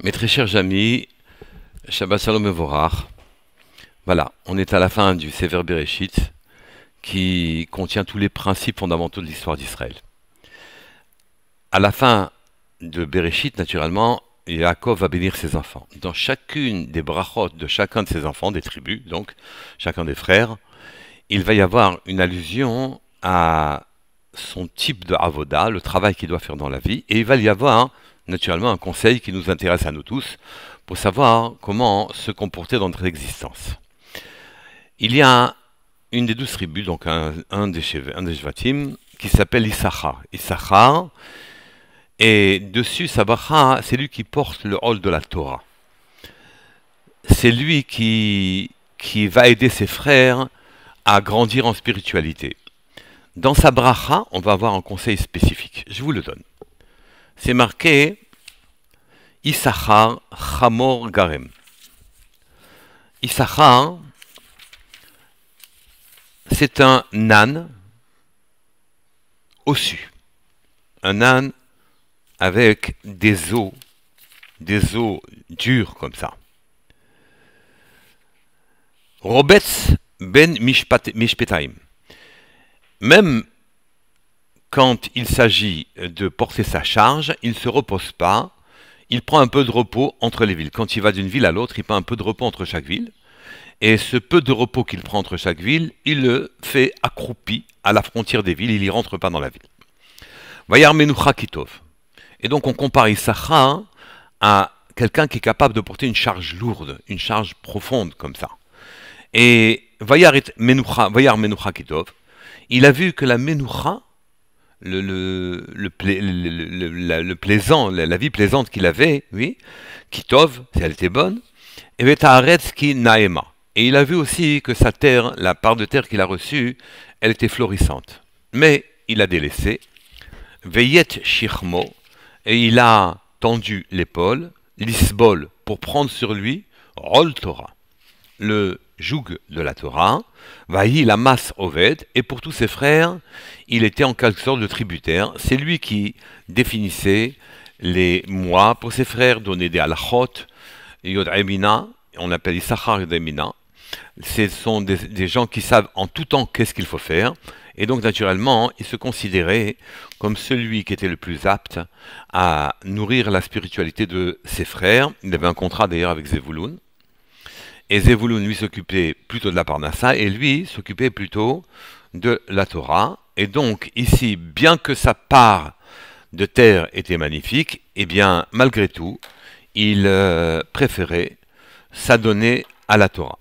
Mes très chers amis, Shabbat Shalom Mevorach. Voilà, on est à la fin du Sefer Bereshit qui contient tous les principes fondamentaux de l'histoire d'Israël. À la fin de Bereshit, naturellement, Yaakov va bénir ses enfants. Dans chacune des brachot de chacun de ses enfants, des tribus, donc chacun des frères, il va y avoir une allusion à son type de avoda, le travail qu'il doit faire dans la vie, et il va y avoir naturellement un conseil qui nous intéresse à nous tous pour savoir comment se comporter dans notre existence. Il y a une des 12 tribus, donc un des Shvatim, qui s'appelle Issachar. Issachar, et dessus, sa bracha, c'est lui qui porte le rôle de la Torah. C'est lui qui va aider ses frères à grandir en spiritualité. Dans sa bracha, on va avoir un conseil spécifique. Je vous le donne. C'est marqué Issachar Chamor Garem. Issachar, c'est un âne ossu. Un âne avec des os durs comme ça. Robetz ben Mishpetaim. Même quand il s'agit de porter sa charge, il ne se repose pas, il prend un peu de repos entre les villes. Quand il va d'une ville à l'autre, il prend un peu de repos entre chaque ville. Et ce peu de repos qu'il prend entre chaque ville, il le fait accroupi à la frontière des villes, il n'y rentre pas dans la ville. Vayar Menucha Kitov. Et donc on compare Issachar à quelqu'un qui est capable de porter une charge lourde, une charge profonde comme ça. Et Vayar Menucha Kitov, il a vu que la Menucha, le plaisant, la vie plaisante qu'il avait, oui, Kitov, si elle était bonne, et Vetaaretz ki Naema. Et il a vu aussi que sa terre, la part de terre qu'il a reçue, elle était florissante. Mais il a délaissé, Veyet Shirmo, et il a tendu l'épaule, l'isbol, pour prendre sur lui, Rol Torah, le joug de la Torah, Vahi la masse Oved, et pour tous ses frères, il était en quelque sorte le tributaire. C'est lui qui définissait les mois pour ses frères, donnait des halachot, Yod Emina, on appelle Issachar Yod Emina. Ce sont des gens qui savent en tout temps qu'est-ce qu'il faut faire, et donc naturellement, il se considérait comme celui qui était le plus apte à nourrir la spiritualité de ses frères. Il avait un contrat d'ailleurs avec Zevulun. Et Zevulun, lui, s'occupait plutôt de la Parnassa, et lui s'occupait plutôt de la Torah. Et donc, ici, bien que sa part de terre était magnifique, eh bien, malgré tout, il préférait s'adonner à la Torah.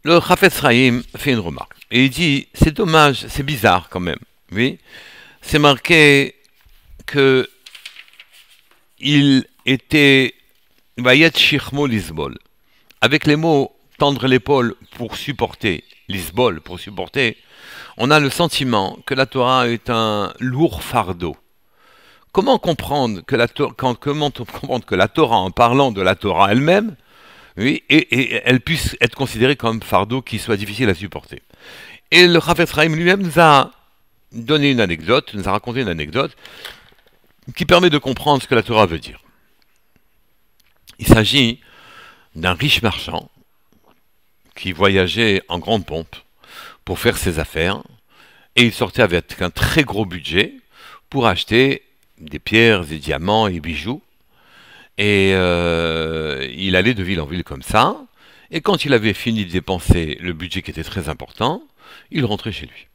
Le Chafetz Chaim fait une remarque, et il dit, c'est dommage, c'est bizarre quand même, oui, c'est marqué que il était Vayet Shirmo Lisbol. Avec les mots tendre l'épaule pour supporter, Lisbol pour supporter, on a le sentiment que la Torah est un lourd fardeau. Comment comprendre que la Torah, en parlant de la Torah elle-même, oui, et elle puisse être considérée comme fardeau qui soit difficile à supporter. Et le Chafetz Chaim lui-même nous a donné une anecdote, nous a raconté une anecdote qui permet de comprendre ce que la Torah veut dire. Il s'agit d'un riche marchand qui voyageait en grande pompe pour faire ses affaires, et il sortait avec un très gros budget pour acheter des pierres, des diamants et bijoux, et il allait de ville en ville comme ça, et quand il avait fini de dépenser le budget qui était très important, il rentrait chez lui.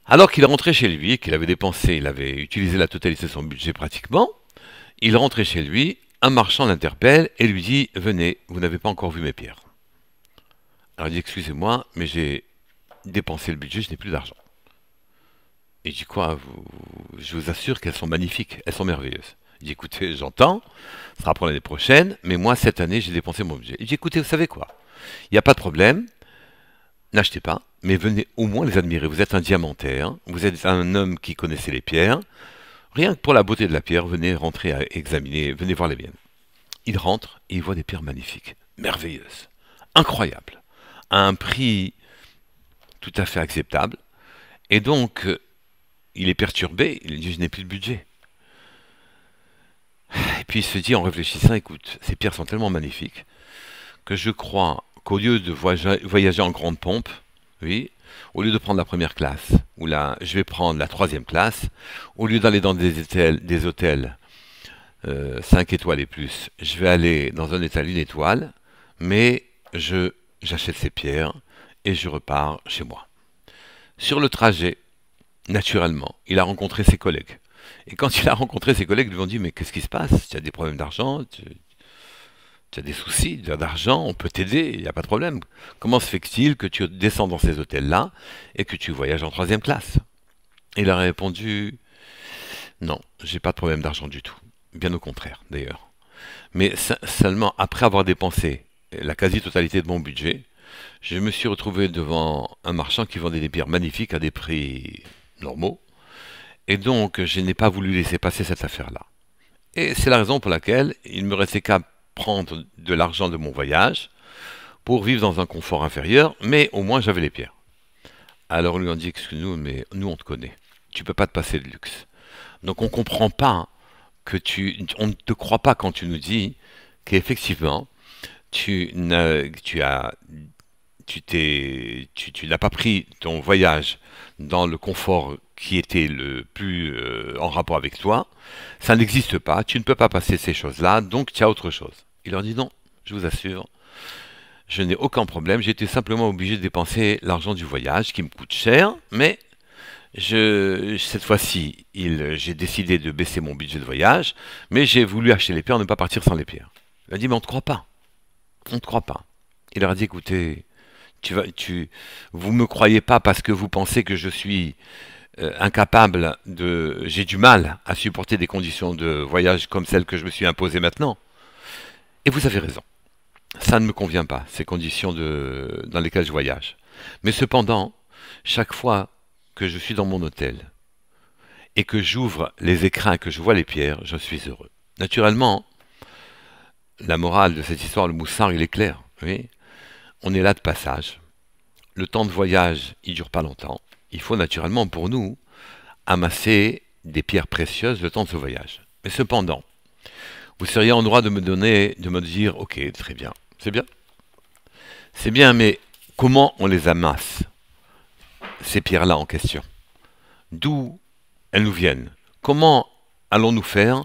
Alors qu'il rentrait chez lui, qu'il avait dépensé, il avait utilisé la totalité de son budget pratiquement, il rentrait chez lui, un marchand l'interpelle et lui dit « Venez, vous n'avez pas encore vu mes pierres. » Alors il dit « Excusez-moi, mais j'ai dépensé le budget, je n'ai plus d'argent. » Et il dit « Quoi, je vous assure qu'elles sont magnifiques, elles sont merveilleuses. » Il dit « Écoutez, j'entends, ce sera pour l'année prochaine, mais moi, cette année, j'ai dépensé mon budget. » Il dit « Écoutez, vous savez quoi? Il n'y a pas de problème, n'achetez pas, mais venez au moins les admirer. Vous êtes un diamantaire, vous êtes un homme qui connaissait les pierres. Rien que pour la beauté de la pierre, venez rentrer à examiner, venez voir les miennes. » Il rentre et il voit des pierres magnifiques, merveilleuses, incroyables, à un prix tout à fait acceptable. Et donc, il est perturbé, il dit « Je n'ai plus de budget. » puis il se dit en réfléchissant, écoute, ces pierres sont tellement magnifiques que je crois qu'au lieu de voyager en grande pompe, oui, au lieu de prendre la première classe, ou là, je vais prendre la troisième classe, au lieu d'aller dans des hôtels 5 étoiles et plus, je vais aller dans un hôtel 1 étoile, mais j'achète ces pierres et je repars chez moi. Sur le trajet, naturellement, il a rencontré ses collègues. Et quand il a rencontré ses collègues, ils lui ont dit, mais qu'est-ce qui se passe? Tu as des problèmes d'argent? Tu as des soucis d'argent? On peut t'aider, il n'y a pas de problème. Comment se fait-il que tu descends dans ces hôtels-là et que tu voyages en troisième classe? Il a répondu, non, j'ai pas de problème d'argent du tout. Bien au contraire, d'ailleurs. Mais seulement après avoir dépensé la quasi-totalité de mon budget, je me suis retrouvé devant un marchand qui vendait des pierres magnifiques à des prix normaux. Et donc, je n'ai pas voulu laisser passer cette affaire-là. Et c'est la raison pour laquelle il me restait qu'à prendre de l'argent de mon voyage pour vivre dans un confort inférieur, mais au moins j'avais les pierres. Alors ils lui ont dit, excuse-nous, mais nous on te connaît. Tu peux pas te passer de luxe. Donc on comprend pas que on ne te croit pas quand tu nous dis qu'effectivement tu n'as pas pris ton voyage dans le confort qui était le plus en rapport avec toi. Ça n'existe pas, tu ne peux pas passer ces choses-là, donc tu as autre chose. Il leur dit non, je vous assure, je n'ai aucun problème, j'étais simplement obligé de dépenser l'argent du voyage qui me coûte cher, mais cette fois-ci, j'ai décidé de baisser mon budget de voyage, mais j'ai voulu acheter les pierres, ne pas partir sans les pierres. Il a dit, mais on ne te croit pas. On ne te croit pas. Il leur a dit, écoutez, vous me croyez pas parce que vous pensez que je suis incapable j'ai du mal à supporter des conditions de voyage comme celles que je me suis imposées maintenant. Et vous avez raison. Ça ne me convient pas, ces conditions dans lesquelles je voyage. Mais cependant, chaque fois que je suis dans mon hôtel et que j'ouvre les écrins et que je vois les pierres, je suis heureux. Naturellement, la morale de cette histoire, le moussard, il est clair. Oui, on est là de passage. Le temps de voyage, il dure pas longtemps. Il faut naturellement pour nous amasser des pierres précieuses le temps de ce voyage. Mais cependant, vous seriez en droit de me dire, ok, très bien, c'est bien, mais comment on les amasse, ces pierres-là en question? D'où elles nous viennent? Comment allons-nous faire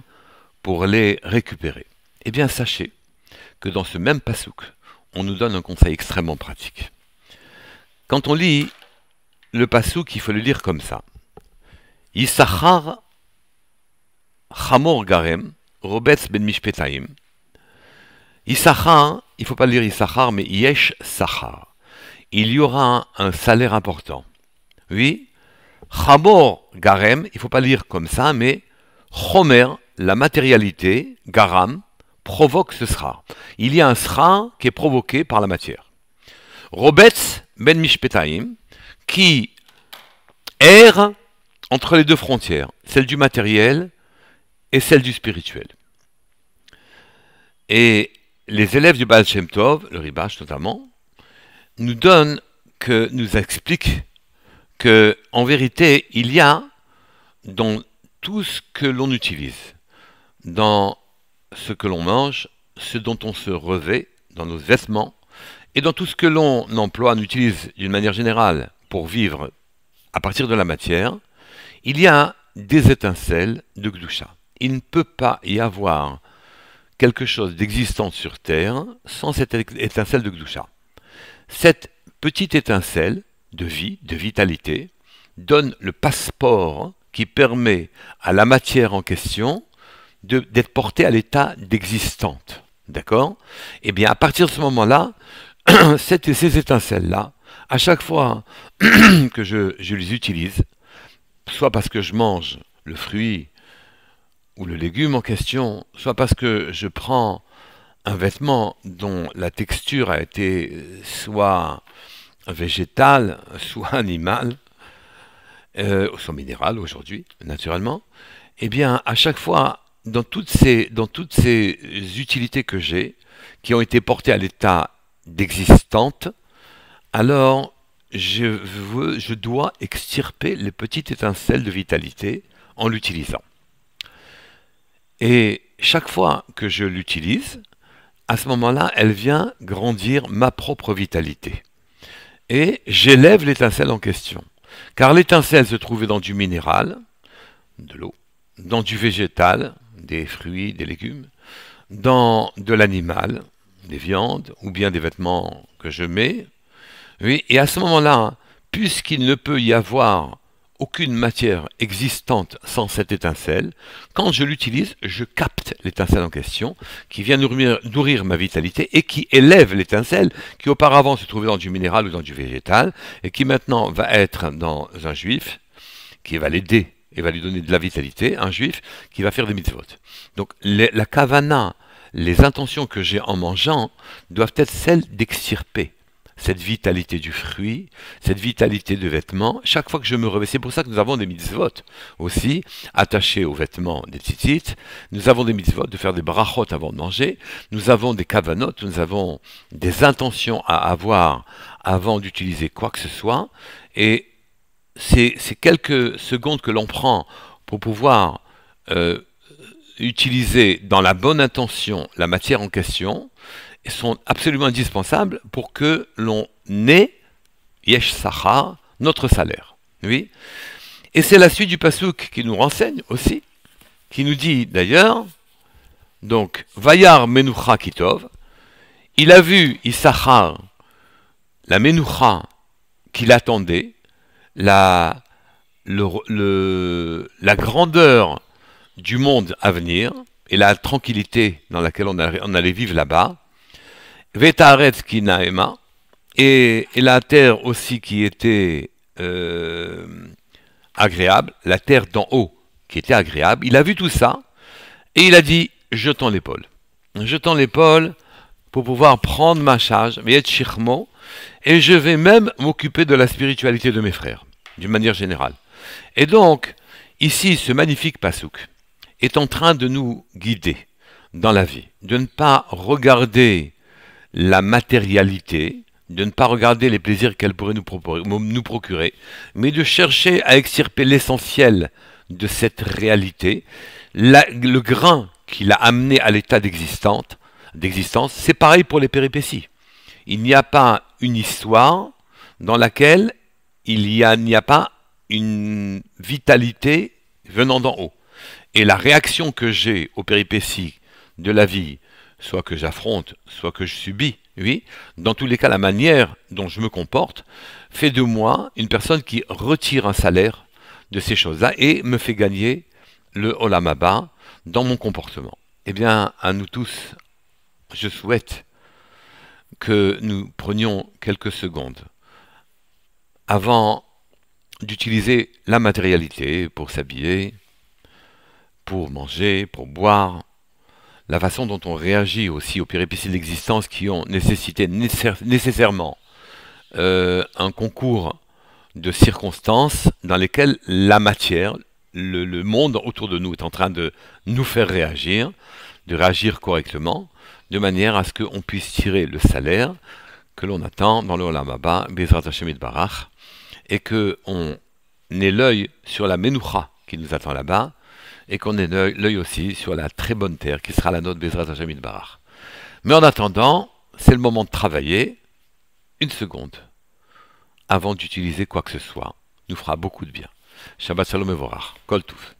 pour les récupérer? Eh bien, sachez que dans ce même pasouk, on nous donne un conseil extrêmement pratique. Quand on lit le pasouk, il faut le lire comme ça. Yissachar Chamor Garem, Robetz ben Mishpetaim. Yissachar, il ne faut pas le lire Yissachar, mais Yesh Sachar. Il y aura un salaire important. Oui, Chamor Garem, il ne faut pas lire comme ça, mais Chomer, la matérialité, Garam, provoque ce sera. Il y a un sera qui est provoqué par la matière. Robetz ben Mishpetaim, qui erre entre les deux frontières, celle du matériel et celle du spirituel. Et les élèves du Baal Shem Tov, le Ribash notamment, nous expliquent que, en vérité, il y a dans tout ce que l'on utilise, dans ce que l'on mange, ce dont on se revêt, dans nos vêtements, et dans tout ce que l'on emploie, on utilise d'une manière générale pour vivre à partir de la matière, il y a des étincelles de Gdusha. Il ne peut pas y avoir quelque chose d'existant sur Terre sans cette étincelle de Gdusha. Cette petite étincelle de vie, de vitalité, donne le passeport qui permet à la matière en question d'être portée à l'état d'existante. D'accord? Eh bien, à partir de ce moment-là, ces étincelles-là, à chaque fois que je les utilise, soit parce que je mange le fruit ou le légume en question, soit parce que je prends un vêtement dont la texture a été soit végétale, soit animale, soit minérale aujourd'hui, naturellement, eh bien, à chaque fois, dans toutes ces utilités que j'ai, qui ont été portées à l'état d'existante, alors je dois extirper les petites étincelles de vitalité en l'utilisant. Et chaque fois que je l'utilise, à ce moment-là, elle vient grandir ma propre vitalité. Et j'élève l'étincelle en question. Car l'étincelle se trouvait dans du minéral, de l'eau, dans du végétal, des fruits, des légumes, dans de l'animal, des viandes, ou bien des vêtements que je mets. Oui, et à ce moment-là, puisqu'il ne peut y avoir aucune matière existante sans cette étincelle, quand je l'utilise, je capte l'étincelle en question, qui vient nourrir ma vitalité et qui élève l'étincelle qui auparavant se trouvait dans du minéral ou dans du végétal, et qui maintenant va être dans un juif, qui va l'aider et va lui donner de la vitalité, un juif qui va faire des mitzvot. Donc la kavana, les intentions que j'ai en mangeant, doivent être celles d'extirper cette vitalité du fruit, cette vitalité de vêtements, chaque fois que je me réveille. C'est pour ça que nous avons des mitzvot aussi, attachés aux vêtements des tzitzit. Nous avons des mitzvot de faire des brachot avant de manger. Nous avons des kavanot, nous avons des intentions à avoir avant d'utiliser quoi que ce soit. Et c'est quelques secondes que l'on prend pour pouvoir utiliser dans la bonne intention la matière en question, sont absolument indispensables pour que l'on ait yesh sachar, notre salaire. Oui. Et c'est la suite du pasuk qui nous renseigne aussi, qui nous dit d'ailleurs, donc, Vayar menucha kitov, il a vu Issachar, la menucha qu'il attendait, la grandeur du monde à venir, et la tranquillité dans laquelle on allait vivre là-bas, Vetaretz ki naema, et la terre aussi qui était agréable, la terre d'en haut qui était agréable. Il a vu tout ça et il a dit jetant l'épaule. Jetant l'épaule pour pouvoir prendre ma charge, et je vais même m'occuper de la spiritualité de mes frères, d'une manière générale. Et donc, ici, ce magnifique pasuk est en train de nous guider dans la vie, de ne pas regarder la matérialité, de ne pas regarder les plaisirs qu'elle pourrait nous procurer, mais de chercher à extirper l'essentiel de cette réalité, le grain qui l'a amené à l'état d'existence. C'est pareil pour les péripéties. Il n'y a pas une histoire dans laquelle il n'y a pas une vitalité venant d'en haut. Et la réaction que j'ai aux péripéties de la vie, soit que j'affronte, soit que je subis, oui, dans tous les cas, la manière dont je me comporte fait de moi une personne qui retire un salaire de ces choses-là et me fait gagner le olam haba dans mon comportement. Eh bien, à nous tous, je souhaite que nous prenions quelques secondes avant d'utiliser la matérialité pour s'habiller, pour manger, pour boire, la façon dont on réagit aussi aux péripéties de l'existence qui ont nécessité nécessairement un concours de circonstances dans lesquelles la matière, le monde autour de nous est en train de nous faire réagir, de réagir correctement, de manière à ce qu'on puisse tirer le salaire que l'on attend dans le Olam Haba, Bezrat Hashem Yitbarach, et qu'on ait l'œil sur la Menoucha qui nous attend là-bas, et qu'on ait l'œil aussi sur la très bonne terre qui sera la nôtre Bezrat Hashem Yitbarach. Mais en attendant, c'est le moment de travailler une seconde avant d'utiliser quoi que ce soit. Nous fera beaucoup de bien. Shabbat Shalom Mevorach. Kol Touf.